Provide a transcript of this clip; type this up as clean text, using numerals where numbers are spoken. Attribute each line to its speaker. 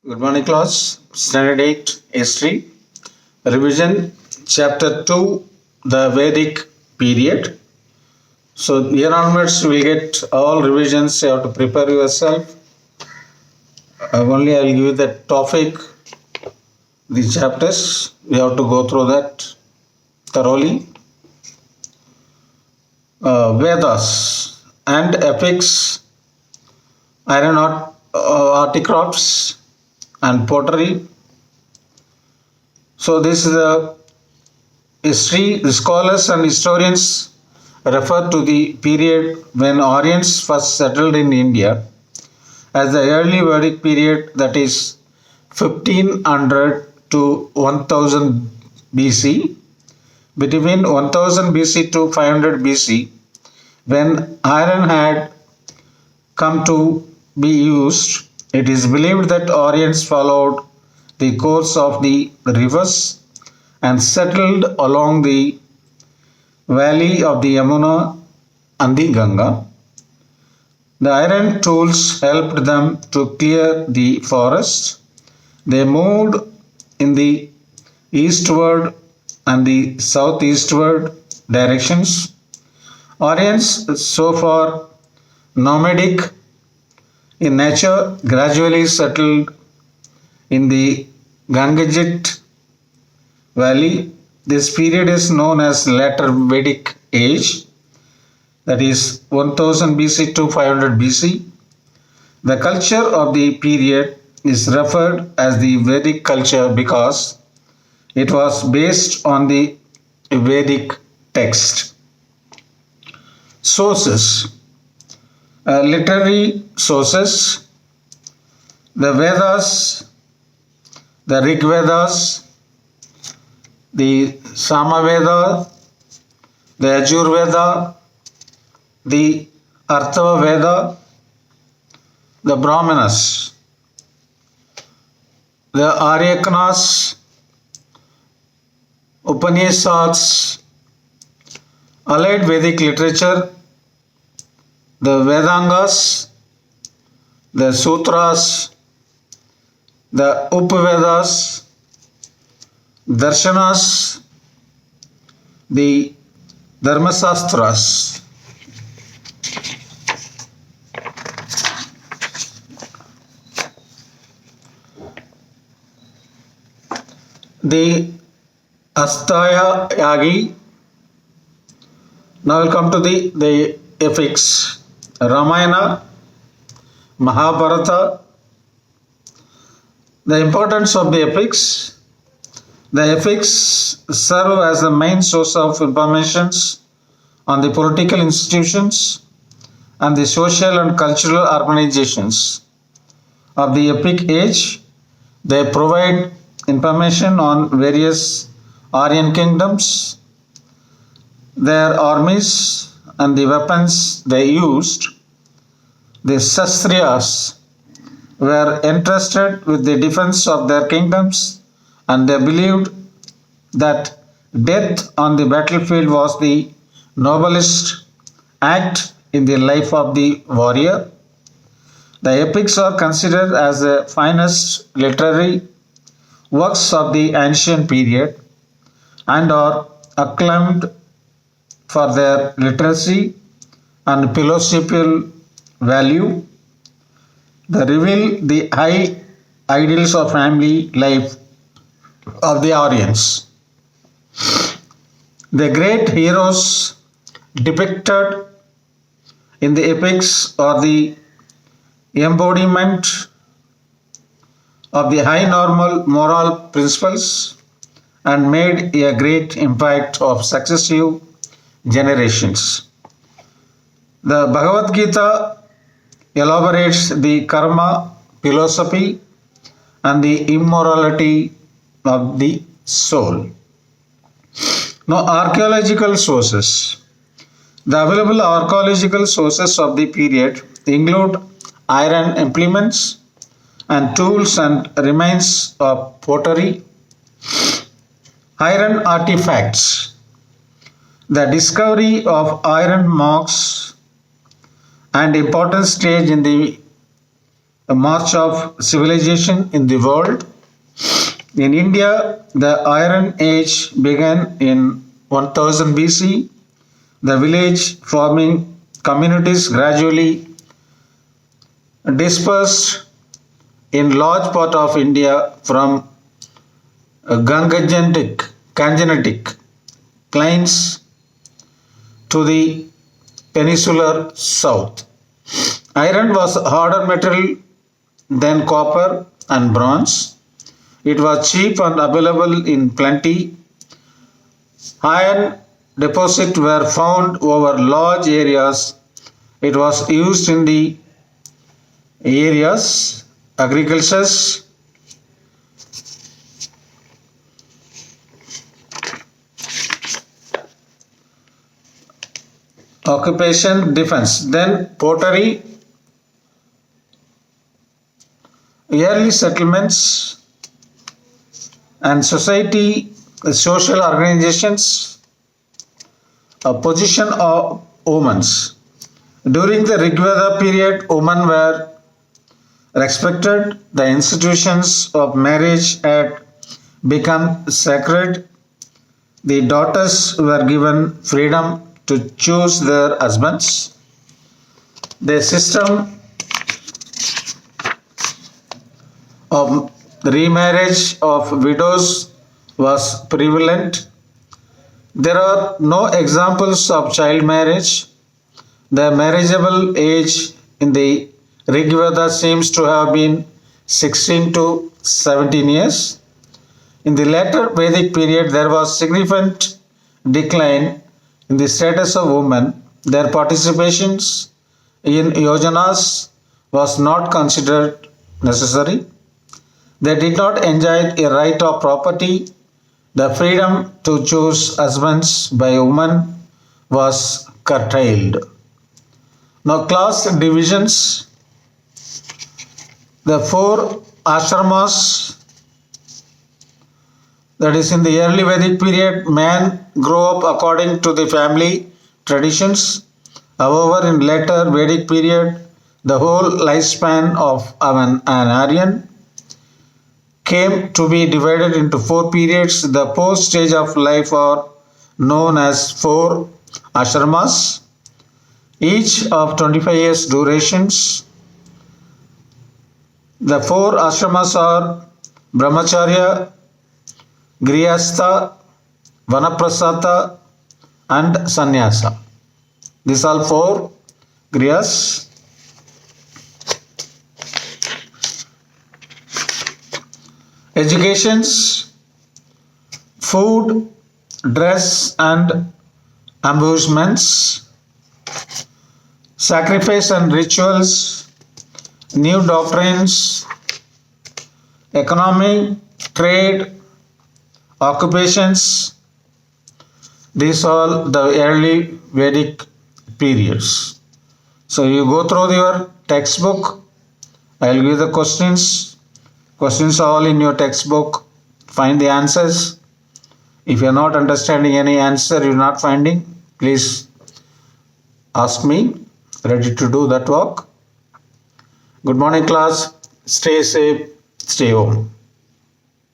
Speaker 1: Good morning, class. Standard 8 History. Revision Chapter 2 The Vedic Period. So, here onwards, we will get all revisions. You have to prepare yourself. Only I will give you the topic, the chapters. We have to go through that thoroughly. Vedas and epics, iron articrafts, and pottery. So this is a history. The scholars and historians refer to the period when Aryans first settled in India as the early Vedic period, that is 1500 to 1000 BC. Between 1000 BC to 500 BC, when iron had come to be used, it is believed that Aryans followed the course of the rivers and settled along the valley of the Yamuna and the Ganga. The iron tools helped them to clear the forest. They moved in the eastward and the southeastward directions. Aryans, so far nomadic in nature, gradually settled in the Gangajet valley. This period is known as later Vedic age, that is 1000 BC to 500 BC. The culture of the period is referred as the Vedic culture because it was based on the Vedic text. Sources. Literary sources: the Vedas, the Rig Vedas, the Samaveda, the Yajurveda, the Arthava Veda, the Brahmanas, the Aryakas, Upanishads, allied Vedic literature, the Vedangas, the Sutras, the Upavedas, Darshanas, the Dharmasastras. The Astaya Yagi. Now we'll come to the epics. Ramayana, Mahabharata. The importance of the epics. The epics serve as the main source of information on the political institutions and the social and cultural organizations of the epic age. They provide information on various Aryan kingdoms, their armies, and the weapons they used. The Sastriyas were entrusted with the defense of their kingdoms, and they believed that death on the battlefield was the noblest act in the life of the warrior. The epics are considered as the finest literary works of the ancient period and are acclaimed for their literacy and philosophical value. They reveal the high ideals of family life of the Aryans. The great heroes depicted in the epics are the embodiment of the high normal moral principles and made a great impact of successive generations. The Bhagavad Gita elaborates the karma philosophy and the immorality of the soul. Now, archaeological sources. The available archaeological sources of the period include iron implements and tools and remains of pottery, iron artifacts. The discovery of iron marks an important stage in the a march of civilization in the world. In India, the Iron Age began in 1000 BC. The village farming communities gradually dispersed in large part of India from Gangetic plains to the peninsular south. Iron was harder metal than copper and bronze. It was cheap and available in plenty. Iron deposits were found over large areas. It was used in the areas agriculture, occupation, defense. Then pottery, early settlements and society, social organizations, a position of women. During the Rigveda period, women were respected. The institutions of marriage had become sacred. The daughters were given freedom to choose their husbands. The system of remarriage of widows was prevalent. There are no examples of child marriage. The marriageable age in the Rigveda seems to have been 16 to 17 years. In the later Vedic period, there was significant decline in the status of women. Their participations in yojanas was not considered necessary. They did not enjoy a right of property. The freedom to choose husbands by women was curtailed. Now, class divisions. The four ashramas, that is in the early Vedic period, man grew up according to the family traditions. However, in later Vedic period, the whole lifespan of an Aryan came to be divided into four periods. The post stage of life are known as four ashramas, each of 25 years durations. The four ashramas are Brahmacharya, Grihastha, Vanaprastha and Sannyasa. These are four Grihas. Educations, food, dress and amusements, sacrifice and rituals, new doctrines, economy, trade, occupations. These are the early Vedic periods. So you go through your textbook. I will give the questions. Questions are all in your textbook. Find the answers. If you are not understanding any answer you are not finding, please ask me. Ready to do that work. Good morning, class. Stay safe. Stay home.